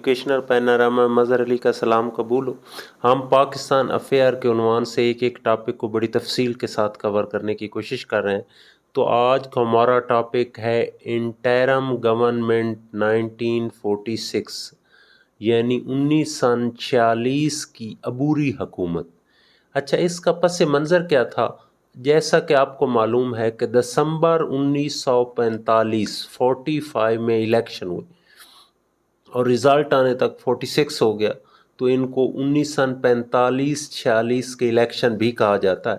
Educational panorama مظہر علی کا سلام قبول ہو۔ ہم پاکستان افیئر کے عنوان سے ایک ایک ٹاپک کو بڑی تفصیل کے ساتھ کور کرنے کی کوشش کر رہے ہیں۔ تو آج کا ہمارا ٹاپک ہے انٹرم گورنمنٹ 1946 یعنی 1946 کی عبوری حکومت۔ اچھا، اس کا پس منظر کیا تھا؟ جیسا کہ آپ کو معلوم ہے کہ دسمبر 1945 میں الیکشن ہوئی اور رزلٹ آنے تک 46 ہو گیا، تو ان کو 1945-46 کے الیکشن بھی کہا جاتا ہے۔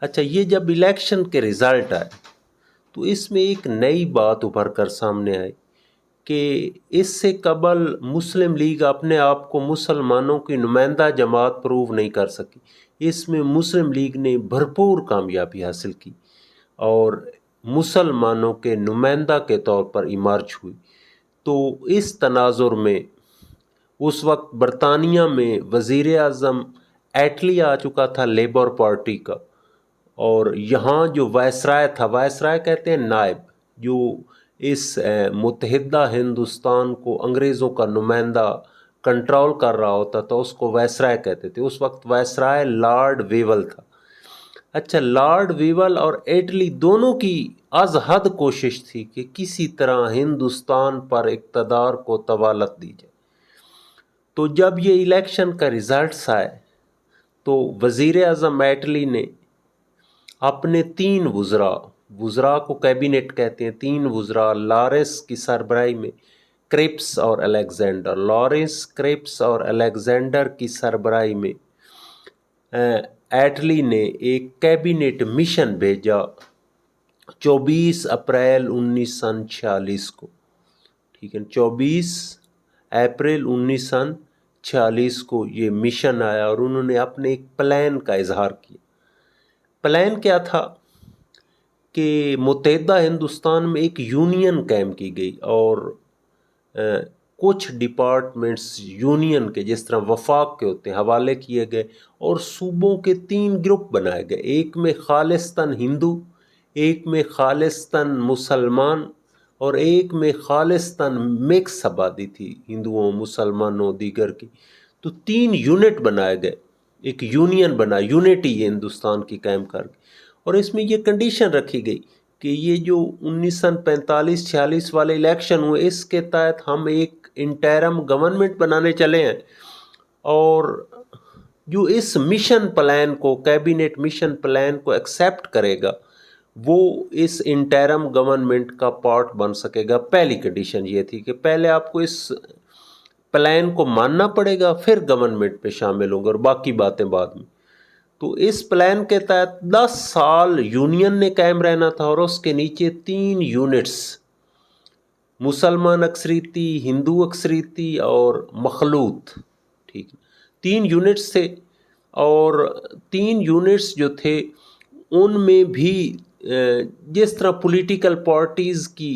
اچھا، یہ جب الیکشن کے رزلٹ آئے تو اس میں ایک نئی بات ابھر کر سامنے آئی کہ اس سے قبل مسلم لیگ اپنے آپ کو مسلمانوں کی نمائندہ جماعت پروو نہیں کر سکی۔ اس میں مسلم لیگ نے بھرپور کامیابی حاصل کی اور مسلمانوں کے نمائندہ کے طور پر ایمرج ہوئی۔ تو اس تناظر میں اس وقت برطانیہ میں وزیر اعظم ایٹلی آ چکا تھا لیبر پارٹی کا، اور یہاں جو وائسرائے تھا، وائسرائے کہتے ہیں نائب، جو اس متحدہ ہندوستان کو انگریزوں کا نمائندہ کنٹرول کر رہا ہوتا تھا، اس کو وائسرائے کہتے تھے۔ اس وقت وائسرائے لارڈ ویول تھا۔ اچھا، لارڈ ویول اور ایٹلی دونوں کی از حد کوشش تھی کہ کسی طرح ہندوستان پر اقتدار کو طوالت دی جائے۔ تو جب یہ الیکشن کا رزلٹس آئے تو وزیر اعظم ایٹلی نے اپنے 3 وزراء کو کیبنٹ کہتے ہیں، 3 وزراء لارنس کی سربراہی میں، کرپس اور الیگزینڈر، لارنس، کرپس اور الیگزینڈر کی سربراہی میں ایٹلی نے ایک کیبنٹ مشن بھیجا 24 اپریل 1946 کو۔ ٹھیک ہے، 24 اپریل 1946 کو یہ مشن آیا اور انہوں نے اپنے ایک پلان کا اظہار کیا۔ پلان کیا تھا کہ متحدہ ہندوستان میں ایک یونین قائم کی گئی اور کچھ ڈپارٹمنٹس یونین کے جس طرح وفاق کے ہوتے ہیں حوالے کیے گئے، اور صوبوں کے 3 گروپ بنائے گئے، ایک میں خالصتاً ہندو، ایک میں خالصتاً مسلمان، اور ایک میں خالصتاً مکس آبادی تھی، ہندوؤں، مسلمانوں، دیگر کی۔ تو 3 یونٹ بنائے گئے، ایک یونین بنا، یونٹی یہ ہندوستان کی قائم کر گئی، اور اس میں یہ کنڈیشن رکھی گئی کہ یہ جو 1945-46 والے الیکشن ہوئے، اس کے تحت ہم ایک انٹرم گورنمنٹ بنانے چلے ہیں، اور جو اس مشن پلان کو، کیبنٹ مشن پلان کو ایکسیپٹ کرے گا وہ اس انٹرم گورنمنٹ کا پارٹ بن سکے گا۔ پہلی کنڈیشن یہ تھی کہ پہلے آپ کو اس پلان کو ماننا پڑے گا، پھر گورنمنٹ پہ شامل ہوں گے، اور باقی باتیں بعد میں۔ تو اس پلان کے تحت 10 سال یونین نے قائم رہنا تھا، اور اس کے نیچے 3 یونٹس، مسلمان اکثریتی، ہندو اکثریتی اور مخلوط، ٹھیک ہے، 3 یونٹس تھے، اور 3 یونٹس جو تھے ان میں بھی جس طرح پولیٹیکل پارٹیز کی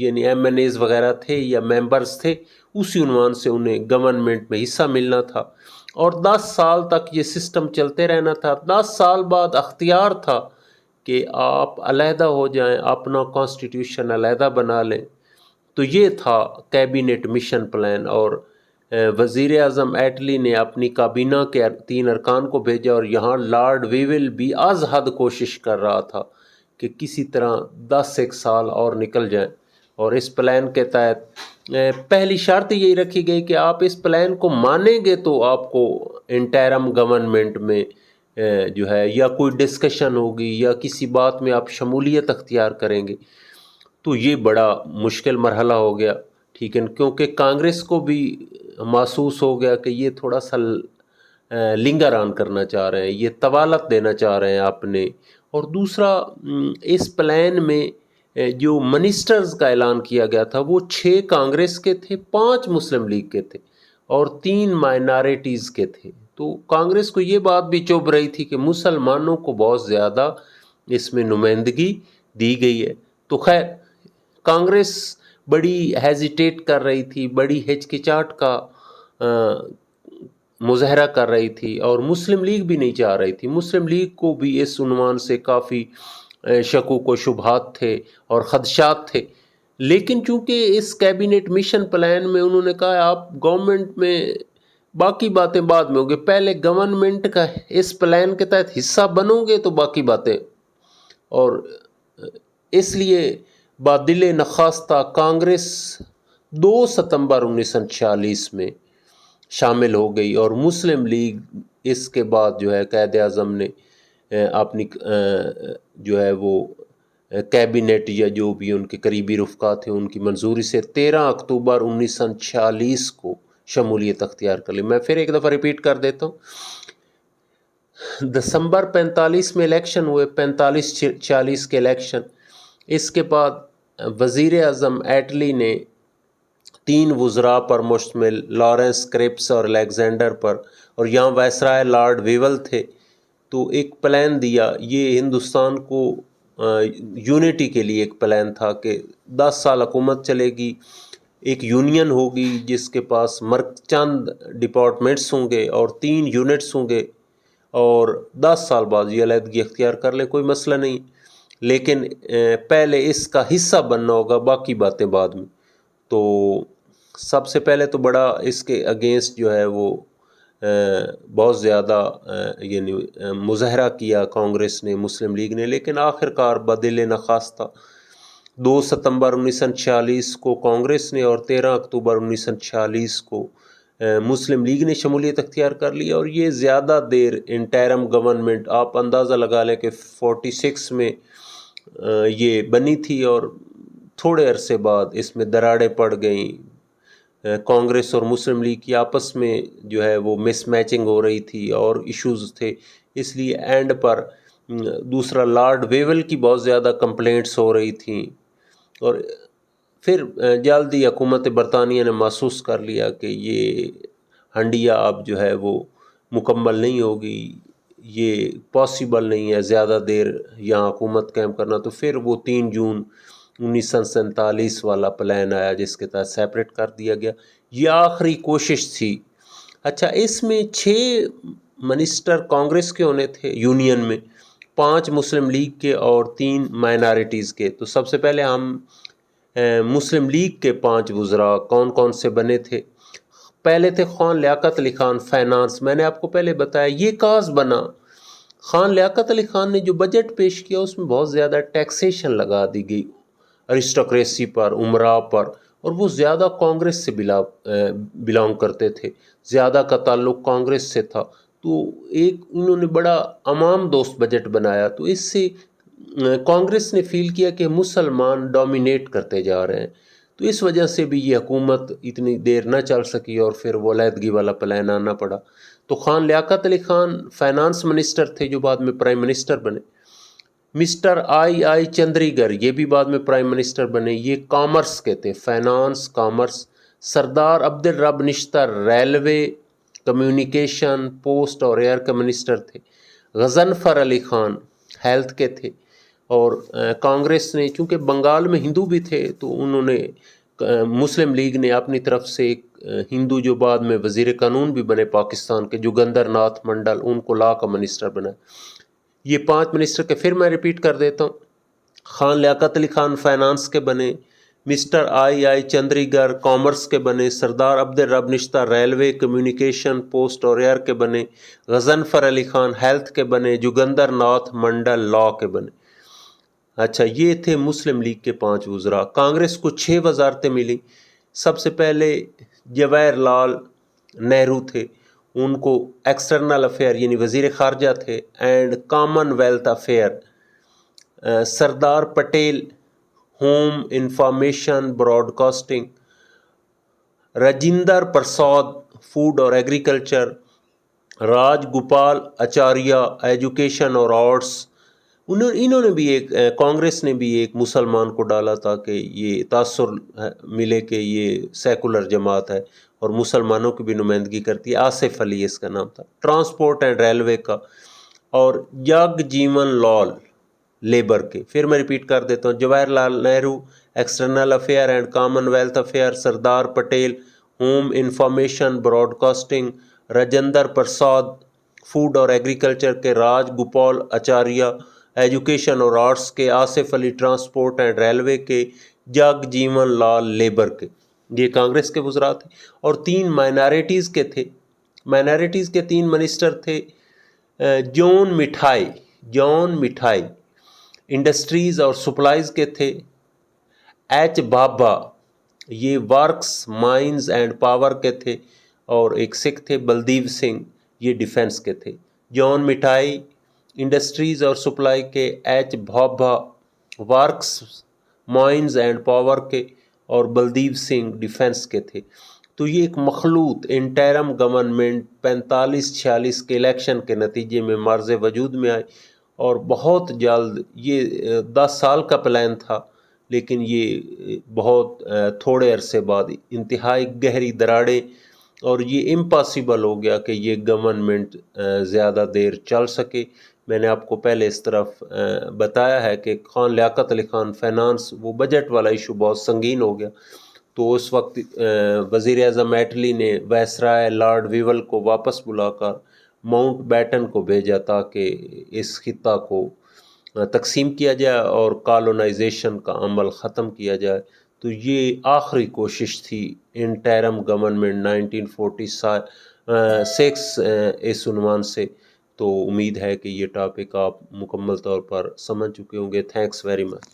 یعنی ایم این ایز وغیرہ تھے یا ممبرز تھے، اسی عنوان سے انہیں گورنمنٹ میں حصہ ملنا تھا، اور 10 سال تک یہ سسٹم چلتے رہنا تھا۔ 10 سال بعد اختیار تھا کہ آپ علیحدہ ہو جائیں، اپنا کانسٹیٹیوشن علیحدہ بنا لیں۔ تو یہ تھا کیبنٹ مشن پلان، اور وزیر اعظم ایٹلی نے اپنی کابینہ کے 3 ارکان کو بھیجا، اور یہاں لارڈ ویول بھی از حد کوشش کر رہا تھا کہ کسی طرح 10 سال اور نکل جائیں، اور اس پلان کے تحت پہلی شرط یہی رکھی گئی کہ آپ اس پلان کو مانیں گے تو آپ کو انٹرم گورنمنٹ میں جو ہے یا کوئی ڈسکشن ہوگی یا کسی بات میں آپ شمولیت اختیار کریں گے۔ تو یہ بڑا مشکل مرحلہ ہو گیا، ٹھیک ہے، کیونکہ کانگریس کو بھی محسوس ہو گیا کہ یہ تھوڑا سا لنگر آن کرنا چاہ رہے ہیں، یہ طوالت دینا چاہ رہے ہیں اپنے۔ اور دوسرا، اس پلان میں جو منسٹرز کا اعلان کیا گیا تھا وہ 6 کانگریس کے تھے، 5 مسلم لیگ کے تھے، اور 3 مائنارٹیز کے تھے۔ تو کانگریس کو یہ بات بھی چبھ رہی تھی کہ مسلمانوں کو بہت زیادہ اس میں نمائندگی دی گئی ہے۔ تو خیر، کانگریس بڑی ہیزیٹیٹ کر رہی تھی، بڑی ہچکچاہٹ کا مظاہرہ کر رہی تھی، اور مسلم لیگ بھی نہیں چاہ رہی تھی۔ مسلم لیگ کو بھی اس عنوان سے کافی شکوک و شبہات تھے اور خدشات تھے لیکن چونکہ اس کیبنٹ مشن پلان میں انہوں نے کہا آپ گورنمنٹ میں باقی باتیں بعد میں ہوں گے، پہلے گورنمنٹ کا اس پلان کے تحت حصہ بنو گے تو باقی باتیں، اور اس لیے بادل نخواستہ کانگریس 2 ستمبر 1946 میں شامل ہو گئی، اور مسلم لیگ اس کے بعد جو ہے قائد اعظم نے اپنی جو ہے وہ کیبنٹ یا جو بھی ان کے قریبی رفقا تھے ان کی منظوری سے 13 اکتوبر 1946 کو شمولیت اختیار کر لی۔ میں پھر ایک دفعہ ریپیٹ کر دیتا ہوں، دسمبر 45 میں الیکشن ہوئے، 45-46 کے الیکشن، اس کے بعد وزیر اعظم ایٹلی نے 3 وزراء پر مشتمل لارنس کرپس اور الیگزینڈر پر، اور یہاں وائسرائے لارڈ ویول تھے، تو ایک پلان دیا، یہ ہندوستان کو یونٹی کے لیے ایک پلان تھا کہ 10 سال حکومت چلے گی، ایک یونین ہوگی جس کے پاس چند ڈپارٹمنٹس ہوں گے اور 3 یونٹس ہوں گے، اور 10 سال بعد یہ علیحدگی اختیار کر لیں، کوئی مسئلہ نہیں، لیکن پہلے اس کا حصہ بننا ہوگا، باقی باتیں بعد میں۔ تو سب سے پہلے تو بڑا اس کے اگینسٹ جو ہے وہ بہت زیادہ یعنی مظاہرہ کیا کانگریس نے، مسلم لیگ نے، لیکن آخر کار بدل نخواستہ 2 ستمبر 1946 کو کانگریس نے اور 13 اکتوبر 1946 کو مسلم لیگ نے شمولیت اختیار کر لی، اور یہ زیادہ دیر انٹرم گورنمنٹ، آپ اندازہ لگا لیں کہ 46 میں یہ بنی تھی، اور تھوڑے عرصے بعد اس میں دراڑیں پڑ گئیں، کانگریس اور مسلم لیگ کی آپس میں جو ہے وہ مس میچنگ ہو رہی تھی اور ایشوز تھے، اس لیے اینڈ پر دوسرا لارڈ ویول کی بہت زیادہ کمپلینٹس ہو رہی تھیں، اور پھر جلدی حکومت برطانیہ نے محسوس کر لیا کہ یہ ہنڈیا اب جو ہے وہ مکمل نہیں ہوگی، یہ پاسبل نہیں ہے زیادہ دیر یہاں حکومت قائم کرنا، تو پھر وہ 3 جون 1947 والا پلان آیا جس کے تحت سیپریٹ کر دیا گیا، یہ آخری کوشش تھی۔ اچھا، اس میں 6 منسٹر کانگریس کے ہونے تھے یونین میں، 5 مسلم لیگ کے اور 3 مائنارٹیز کے۔ تو سب سے پہلے ہم مسلم لیگ کے 5 وزراء کون کون سے بنے تھے؟ پہلے تھے خان لیاقت علی خان، فائنانس، میں نے آپ کو پہلے بتایا یہ کاز بنا، خان لیاقت علی خان نے جو بجٹ پیش کیا اس میں بہت زیادہ ٹیکسیشن لگا دی گئی ارسٹوکریسی پر، امراء پر، اور وہ زیادہ کانگریس سے بلانگ کرتے تھے، زیادہ کا تعلق کانگریس سے تھا، تو ایک انہوں نے بڑا عوام دوست بجٹ بنایا، تو اس سے کانگریس نے فیل کیا کہ مسلمان ڈومینیٹ کرتے جا رہے ہیں، تو اس وجہ سے بھی یہ حکومت اتنی دیر نہ چل سکی اور پھر وہ علیحدگی والا پلان آنا پڑا۔ تو خان لیاقت علی خان فائنانس منسٹر تھے جو بعد میں پرائم منسٹر بنے، مسٹر آئی چندری گر یہ بھی بعد میں پرائم منسٹر بنے، یہ کامرس کے تھے، فائنانس کامرس۔ سردار عبدالرب نشتر ریلوے، کمیونیکیشن، پوسٹ اور ایئر کے منسٹر تھے۔ غضنفر علی خان ہیلتھ کے تھے، اور کانگریس نے چونکہ بنگال میں ہندو بھی تھے تو انہوں نے مسلم لیگ نے اپنی طرف سے ایک ہندو جو بعد میں وزیر قانون بھی بنے پاکستان کے، جوگندر ناتھ منڈل، ان کو لا کا منسٹر بنا۔ یہ 5 منسٹر کے پھر میں ریپیٹ کر دیتا ہوں، خان لیاقت علی خان فائنانس کے بنے، مسٹر آئی چندری گر کامرس کے بنے، سردار عبدالرب نشتر ریلوے، کمیونیکیشن، پوسٹ اور ایئر کے بنے، غضنفر علی خان ہیلتھ کے بنے، جوگندر ناتھ منڈل لا کے بنے۔ اچھا، یہ تھے مسلم لیگ کے 5 وزراء۔ کانگریس کو 6 وزارتیں ملی، سب سے پہلے جواہر لال نہرو تھے، ان کو ایکسٹرنل افیئر یعنی وزیر خارجہ تھے، and commonwealth affair. Sardar Patel home, information, broadcasting. Rajendra Prasad food اور ایگریکلچر۔ راج گوپال اچاریہ ایجوکیشن اور آرٹس۔ انہوں نے بھی ایک کانگریس نے بھی ایک مسلمان کو ڈالا تاکہ یہ تاثر ملے کہ یہ سیکولر جماعت ہے اور مسلمانوں کی بھی نمائندگی کرتی ہے، آصف علی اس کا نام تھا۔ ٹرانسپورٹ اینڈ ریلوے کا، اور جگ جیون لال لیبر کے۔ پھر میں ریپیٹ کر دیتا ہوں، Jawahar Lal Nehru external affair and commonwealth affair, Sardar Patel home, information, broadcasting, Rajendra Prasad food اور ایگریکلچر کے، راج گوپال اچاریہ ایجوکیشن اور آرٹس کے، Asaf Ali transport and railway کے، جگ جیون لال لیبر کے، یہ کانگریس کے وزراء تھے، اور 3 مائنارٹیز کے تھے، مائنارٹیز کے 3 منسٹر تھے، جون مٹھائی انڈسٹریز اور سپلائز کے تھے، ایچ بابا یہ ورکس مائنز اینڈ پاور کے تھے، اور ایک سکھ تھے بلدیو سنگھ یہ ڈیفنس کے تھے۔ جون مٹھائی انڈسٹریز اور سپلائی کے، H Bhabha works mines and power کے، اور بلدیو سنگھ ڈیفنس کے تھے۔ تو یہ ایک مخلوط انٹرم گورنمنٹ 45-46 کے الیکشن کے نتیجے میں مرز وجود میں آئی، اور بہت جلد یہ 10 سال کا پلان تھا، لیکن یہ بہت تھوڑے عرصے بعد انتہائی گہری دراڑیں، اور یہ امپاسبل ہو گیا کہ یہ گورنمنٹ زیادہ دیر چل سکے۔ میں نے آپ کو پہلے اس طرف بتایا ہے کہ خان لیاقت علی خان فائنانس، وہ بجٹ والا ایشو بہت سنگین ہو گیا، تو اس وقت وزیر اعظم ایٹلی نے وائسرائے لارڈ ویول کو واپس بلا کر ماؤنٹ بیٹن کو بھیجا تاکہ اس خطہ کو تقسیم کیا جائے اور کالونائزیشن کا عمل ختم کیا جائے۔ تو یہ آخری کوشش تھی انٹرم گورنمنٹ 1946 اس عنوان سے۔ تو امید ہے کہ یہ ٹاپک آپ مکمل طور پر سمجھ چکے ہوں گے۔ Thanks very much.